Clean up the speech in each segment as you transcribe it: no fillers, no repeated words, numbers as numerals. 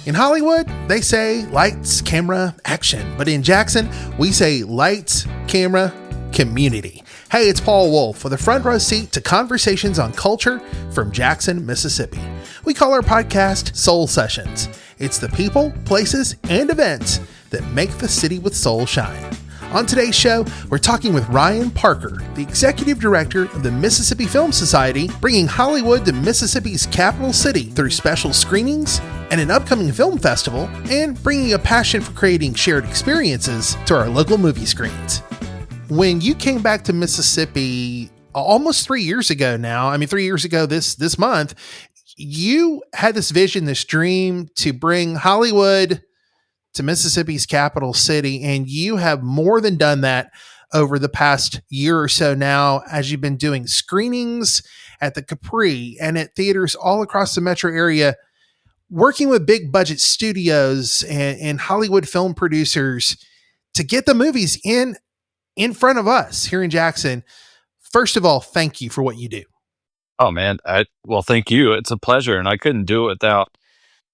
In Hollywood, they say lights, camera, action. But in Jackson, we say lights, camera, community. Hey, it's Paul Wolf with a front row seat to conversations on culture from Jackson, Mississippi. We call our podcast Soul Sessions. It's the people, places, and events that make the city with soul shine. On today's show, we're talking with Ryan Parker, the executive director of the Mississippi Film Society, bringing Hollywood to Mississippi's capital city through special screenings and an upcoming film festival, and bringing a passion for creating shared experiences to our local movie screens. When you came back to Mississippi almost 3 years ago now, 3 years ago this month, you had this vision, this dream to bring Hollywood to Mississippi's capital city, and you have more than done that over the past year or so now, as you've been doing screenings at the Capri and at theaters all across the metro area, working with big budget studios and Hollywood film producers to get the movies in front of us here in Jackson. First of all, thank you for what you do. Oh man, well, thank you. It's a pleasure, and I couldn't do it without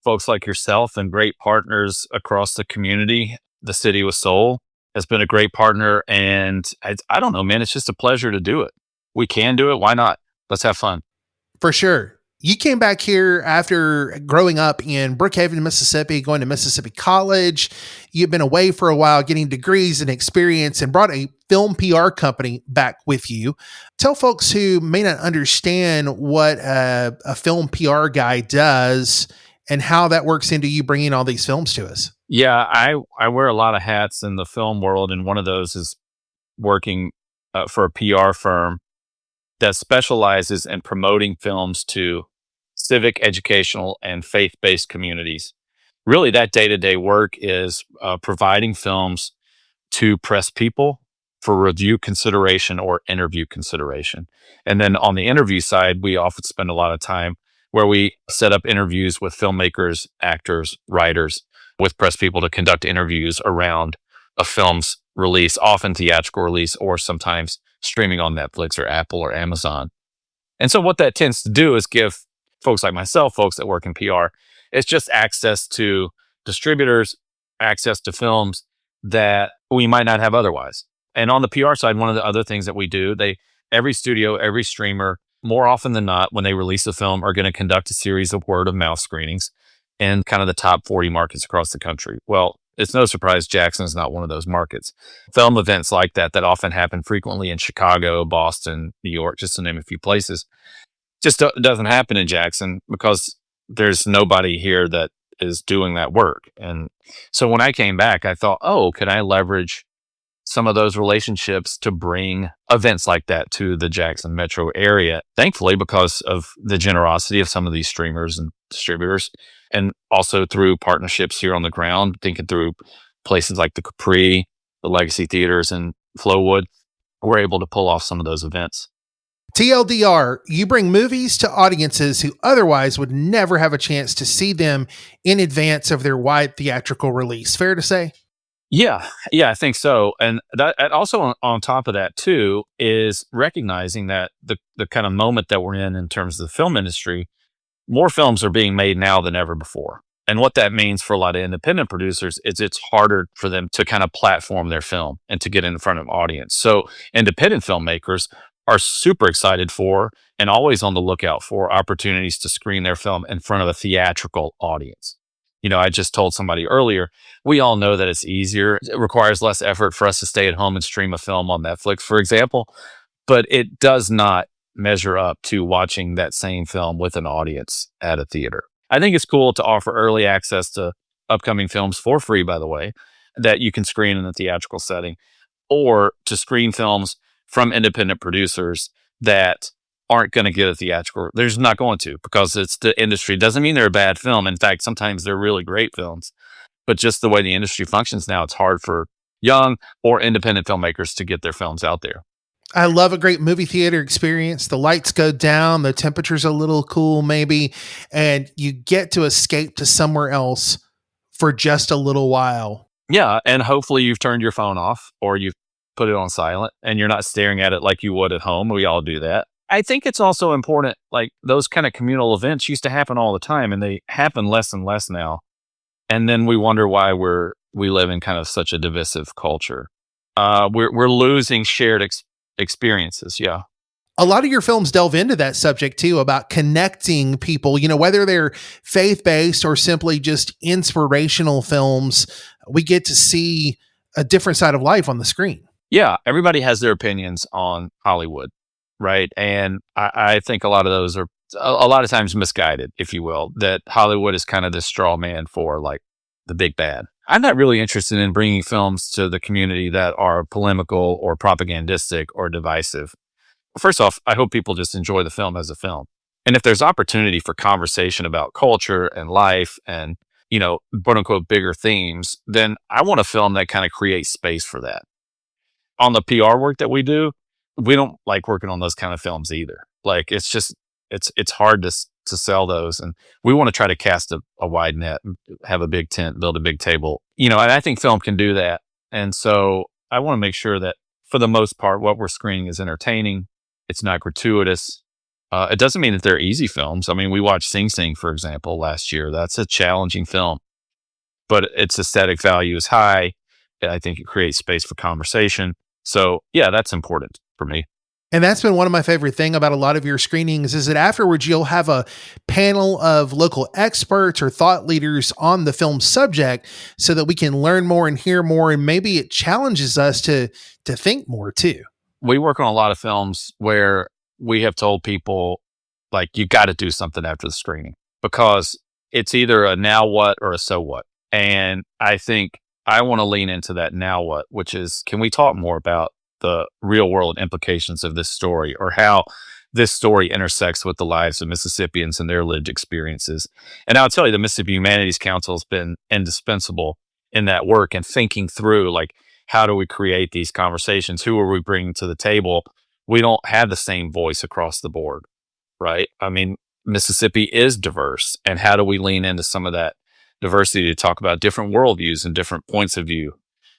folks like yourself and great partners across the community. The City with Soul has been a great partner, and I don't know, man, it's just a pleasure to do it. We can do it. Why not? Let's have fun. For sure. You came back here after growing up in Brookhaven, Mississippi, going to Mississippi College. You've been away for a while, getting degrees and experience, and brought a film PR company back with you. Tell folks who may not understand what a film PR guy does and how that works into you bringing all these films to us. Yeah, I wear a lot of hats in the film world, and one of those is working for a PR firm that specializes in promoting films to civic, educational, and faith-based communities. Really, that day-to-day work is providing films to press people for review consideration or interview consideration. And then on the interview side, we often spend a lot of time where we set up interviews with filmmakers, actors, writers, with press people to conduct interviews around a film's release, often theatrical release, or sometimes streaming on Netflix or Apple or Amazon. And so what that tends to do is give folks like myself, folks that work in PR, it's just access to distributors, access to films that we might not have otherwise. And on the PR side, one of the other things that we do, every studio, every streamer, more often than not, when they release a film, are going to conduct a series of word of mouth screenings in kind of the top 40 markets across the country. Well, it's no surprise Jackson is not one of those markets. Film events like that often happen frequently in Chicago, Boston, New York, just to name a few places, just doesn't happen in Jackson because there's nobody here that is doing that work. And so when I came back, I thought, could I leverage some of those relationships to bring events like that to the Jackson metro area? Thankfully, because of the generosity of some of these streamers and distributors, and also through partnerships here on the ground, thinking through places like the Capri, the Legacy Theaters, and Flowwood, we're able to pull off some of those events. TLDR, you bring movies to audiences who otherwise would never have a chance to see them in advance of their wide theatrical release. Fair to say? Yeah, I think so. And that also on top of that too is recognizing that the kind of moment that we're in terms of the film industry, more films are being made now than ever before. And what that means for a lot of independent producers is it's harder for them to kind of platform their film and to get in front of an audience. So independent filmmakers are super excited for and always on the lookout for opportunities to screen their film in front of a theatrical audience. I just told somebody earlier, we all know that it's easier. It requires less effort for us to stay at home and stream a film on Netflix, for example, but it does not measure up to watching that same film with an audience at a theater. I think it's cool to offer early access to upcoming films for free, by the way, that you can screen in a theatrical setting, or to screen films from independent producers that aren't going to get a theatrical. They're just not going to, because it's the industry. Doesn't mean they're a bad film. In fact, sometimes they're really great films, but just the way the industry functions now, it's hard for young or independent filmmakers to get their films out there. I love a great movie theater experience. The lights go down, the temperature's a little cool maybe, and you get to escape to somewhere else for just a little while. Yeah, and hopefully you've turned your phone off or you've put it on silent and you're not staring at it like you would at home. We all do that. I think it's also important, like those kind of communal events used to happen all the time, and they happen less and less now. And then we wonder why we live in kind of such a divisive culture. We're losing shared experiences. Yeah. A lot of your films delve into that subject too, about connecting people, whether they're faith based or simply just inspirational films. We get to see a different side of life on the screen. Yeah. Everybody has their opinions on Hollywood, right? And I think a lot of those are a lot of times misguided, if you will, that Hollywood is kind of this straw man for like the big bad. I'm not really interested in bringing films to the community that are polemical or propagandistic or divisive. First off, I hope people just enjoy the film as a film. And if there's opportunity for conversation about culture and life and, quote unquote, bigger themes, then I want a film that kind of creates space for that. On the PR work that we do, we don't like working on those kind of films either. Like it's hard to sell those. And we want to try to cast a wide net, have a big tent, build a big table, and I think film can do that. And so I want to make sure that for the most part, what we're screening is entertaining. It's not gratuitous. It doesn't mean that they're easy films. I mean, we watched Sing Sing, for example, last year. That's a challenging film, but its aesthetic value is high. I think it creates space for conversation. So yeah, that's important for me. And that's been one of my favorite thing about a lot of your screenings is that afterwards you'll have a panel of local experts or thought leaders on the film subject so that we can learn more and hear more. And maybe it challenges us to think more too. We work on a lot of films where we have told people, like, you got to do something after the screening because it's either a now what or a so what. And I think I want to lean into that now what, which is, can we talk more about the real world implications of this story or how this story intersects with the lives of Mississippians and their lived experiences? And I'll tell you, the Mississippi Humanities Council has been indispensable in that work and thinking through, like, how do we create these conversations? Who are we bringing to the table? We don't have the same voice across the board, right? I mean, Mississippi is diverse. And how do we lean into some of that diversity to talk about different worldviews and different points of view?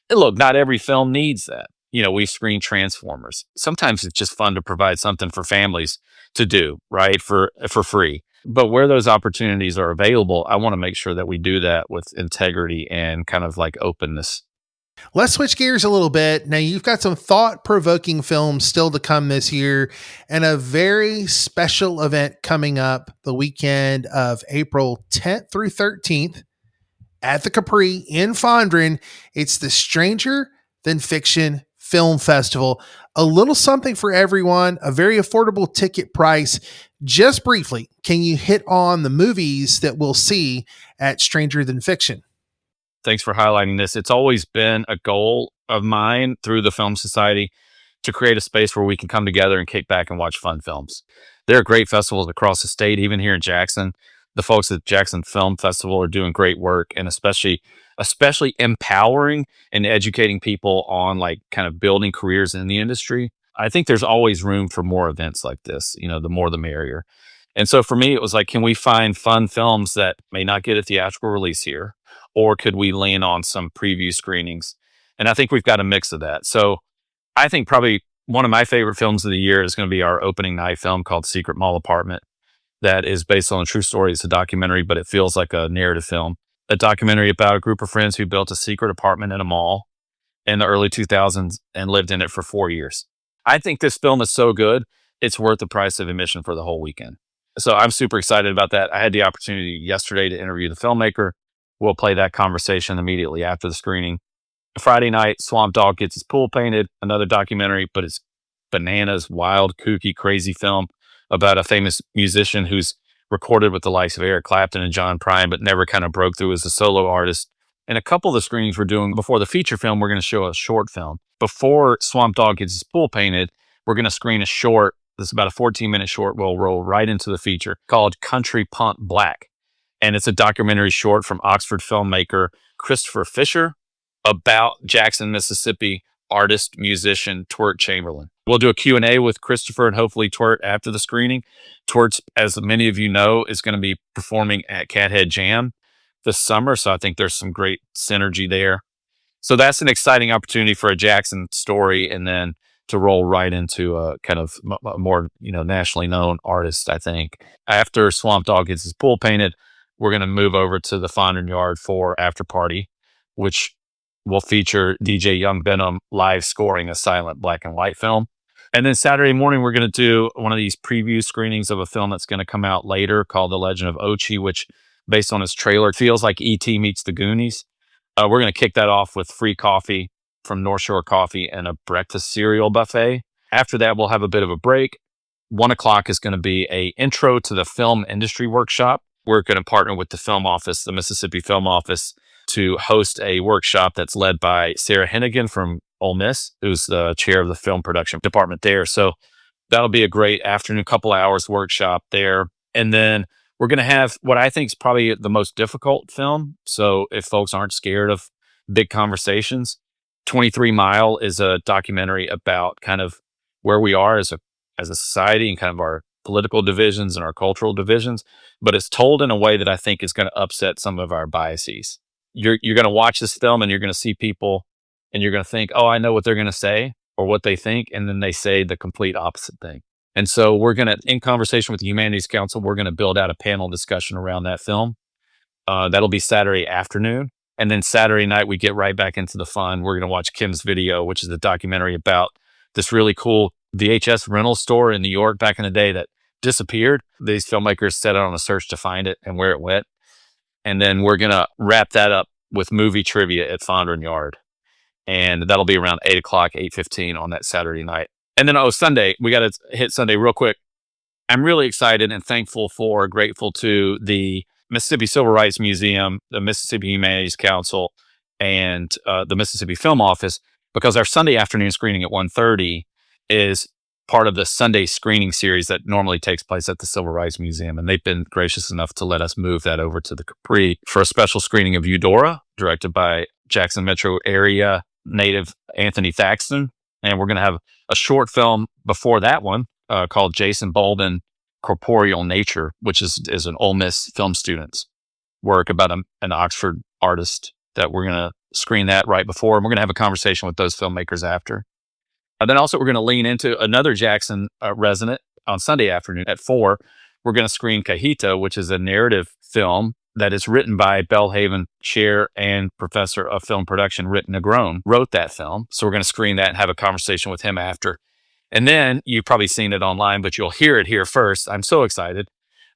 And look, not every film needs that. We screen Transformers. Sometimes it's just fun to provide something for families to do, right? For free. But where those opportunities are available, I want to make sure that we do that with integrity and kind of like openness. Let's switch gears a little bit. Now, you've got some thought-provoking films still to come this year and a very special event coming up the weekend of April 10th through 13th at the Capri in Fondren. It's the Stranger Than Fiction Film Festival. A little something for everyone, a very affordable ticket price. Just briefly, can you hit on the movies that we'll see at Stranger Than Fiction? Thanks for highlighting this. It's always been a goal of mine through the Film Society to create a space where we can come together and kick back and watch fun films. There are great festivals across the state, even here in Jackson. The folks at Jackson Film Festival are doing great work and especially empowering and educating people on like kind of building careers in the industry. I think there's always room for more events like this, the more the merrier. And so for me, it was like, can we find fun films that may not get a theatrical release here? Or could we lean on some preview screenings? And I think we've got a mix of that. So I think probably one of my favorite films of the year is going to be our opening night film called Secret Mall Apartment. That is based on a true story. It's a documentary, but it feels like a narrative film. A documentary about a group of friends who built a secret apartment in a mall in the early 2000s and lived in it for 4 years. I think this film is so good, it's worth the price of admission for the whole weekend. So I'm super excited about that. I had the opportunity yesterday to interview the filmmaker. We'll play that conversation immediately after the screening. Friday night, Swamp Dogg Gets His Pool Painted, another documentary, but it's bananas, wild, kooky, crazy film about a famous musician who's recorded with the likes of Eric Clapton and John Prine, but never kind of broke through as a solo artist. And a couple of the screenings we're doing before the feature film, we're going to show a short film. Before Swamp Dogg Gets His Pool Painted, we're going to screen a short. This is about a 14-minute short. We'll roll right into the feature called Country Punk Black. And it's a documentary short from Oxford filmmaker Christopher Fisher about Jackson, Mississippi artist, musician Twirt Chamberlain. We'll do a Q&A with Christopher and hopefully Twirt after the screening. Twirt, as many of you know, is going to be performing at Cathead Jam this summer. So I think there's some great synergy there. So that's an exciting opportunity for a Jackson story and then to roll right into a kind of more, nationally known artist, I think. After Swamp Dogg Gets His Pool Painted, we're going to move over to the Fondren Yard for After Party, which will feature DJ Young Benham live scoring a silent black and white film. And then Saturday morning, we're going to do one of these preview screenings of a film that's going to come out later called The Legend of Ochi, which, based on its trailer, feels like E.T. meets the Goonies. We're going to kick that off with free coffee from North Shore Coffee and a breakfast cereal buffet. After that, we'll have a bit of a break. 1 o'clock is going to be a intro to the film industry workshop. We're going to partner with the Film Office, the Mississippi Film Office, to host a workshop that's led by Sarah Hennigan from Ole Miss, who's the chair of the film production department there. So that'll be a great afternoon, couple hours workshop there. And then we're going to have what I think is probably the most difficult film. So if folks aren't scared of big conversations, 23 Mile is a documentary about kind of where we are as a society and kind of our political divisions and our cultural divisions. But it's told in a way that I think is going to upset some of our biases. You're going to watch this film and you're going to see people and you're going to think, oh, I know what they're going to say or what they think. And then they say the complete opposite thing. And so we're going to, in conversation with the Humanities Council, we're going to build out a panel discussion around that film. That'll be Saturday afternoon. And then Saturday night, we get right back into the fun. We're going to watch Kim's Video, which is a documentary about this really cool VHS rental store in New York back in the day that disappeared. These filmmakers set out on a search to find it and where it went. And then we're going to wrap that up with movie trivia at Fondren Yard. And that'll be around 8 o'clock, 8:15 on that Saturday night. And then, Sunday, we got to hit Sunday real quick. I'm really excited and grateful to the Mississippi Civil Rights Museum, the Mississippi Humanities Council, and the Mississippi Film Office, because our Sunday afternoon screening at 1:30 is part of the Sunday screening series that normally takes place at the Civil Rights Museum. And they've been gracious enough to let us move that over to the Capri for a special screening of Eudora, directed by Jackson Metro area native Anthony Thaxton. And we're going to have a short film before that one called Jason Bolden, Corporeal Nature, which is an Ole Miss film student's work about an Oxford artist that we're going to screen that right before. And we're going to have a conversation with those filmmakers after. And then also we're going to lean into another Jackson resident on Sunday afternoon at 4. We're going to screen Cajita, which is a narrative film that is written by Belhaven chair and professor of film production, Rick Negron, wrote that film. So we're going to screen that and have a conversation with him after. And then you've probably seen it online, but you'll hear it here first. I'm so excited.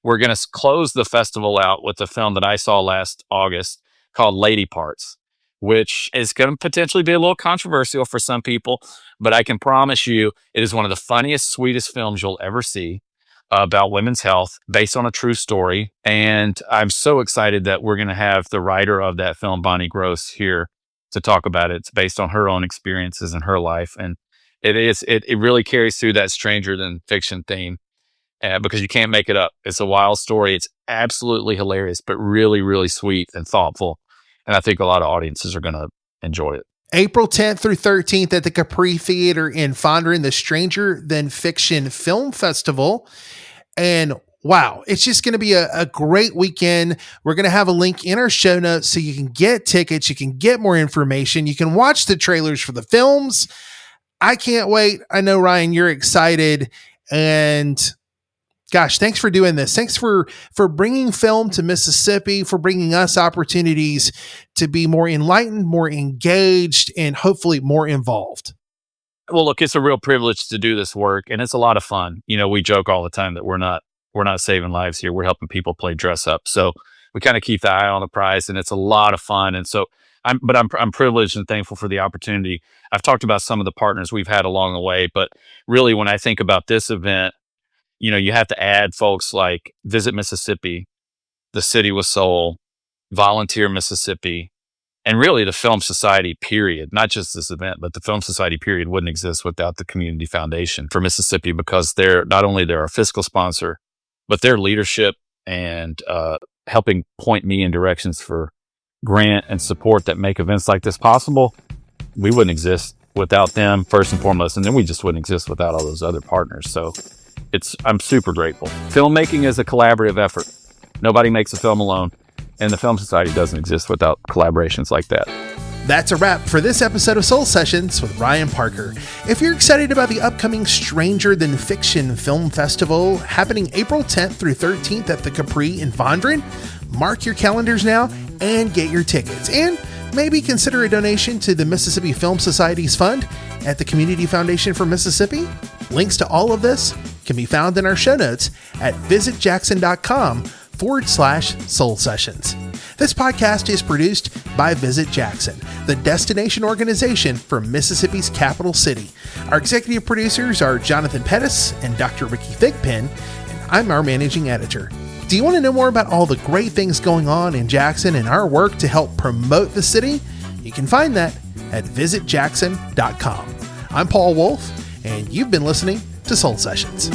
We're going to close the festival out with a film that I saw last August called Lady Parts, which is going to potentially be a little controversial for some people, but I can promise you it is one of the funniest, sweetest films you'll ever see about women's health based on a true story. And I'm so excited that we're going to have the writer of that film, Bonnie Gross, here to talk about it. It's based on her own experiences in her life. And it really carries through that stranger than fiction theme because you can't make it up. It's a wild story. It's absolutely hilarious, but really, really sweet and thoughtful. And I think a lot of audiences are going to enjoy it. April 10th through 13th at the Capri Theater in Fondren, the Stranger Than Fiction Film Festival. And wow, it's just going to be a great weekend. We're going to have a link in our show notes so you can get tickets, you can get more information, you can watch the trailers for the films. I can't wait. I know, Ryan, you're excited. And gosh, thanks for doing this. Thanks for bringing film to Mississippi, for bringing us opportunities to be more enlightened, more engaged, and hopefully more involved. Well, look, it's a real privilege to do this work, and it's a lot of fun. You know, we joke all the time that we're not saving lives here. We're helping people play dress up. So we kind of keep the eye on the prize, and it's a lot of fun. And so I'm privileged and thankful for the opportunity. I've talked about some of the partners we've had along the way, but really when I think about this event, you know, you have to add folks like Visit Mississippi, the City with Soul, Volunteer Mississippi, and really the Film Society, period. Not just this event, but the Film Society, period, wouldn't exist without the Community Foundation for Mississippi, because they're our fiscal sponsor, but their leadership and helping point me in directions for grant and support that make events like this possible. We wouldn't exist without them, first and foremost, and then we just wouldn't exist without all those other partners. So I'm super grateful. Filmmaking is a collaborative effort. Nobody makes a film alone, and the Film Society doesn't exist without collaborations like that. That's a wrap for this episode of Soul Sessions with Ryan Parker. If you're excited about the upcoming Stranger Than Fiction Film Festival happening April 10th through 13th at the Capri in Fondren, Mark your calendars now and get your tickets. And maybe consider a donation to the Mississippi Film Society's fund at the Community Foundation for Mississippi. Links to all of this can be found in our show notes at visitjackson.com/soul sessions. This podcast is produced by Visit Jackson, the destination organization for Mississippi's capital city. Our executive producers are Jonathan Pettis and Dr. Ricky Thigpen, and I'm our managing editor. Do you want to know more about all the great things going on in Jackson and our work to help promote the city? You can find that at visitjackson.com. I'm Paul Wolf, and you've been listening to Soul Sessions.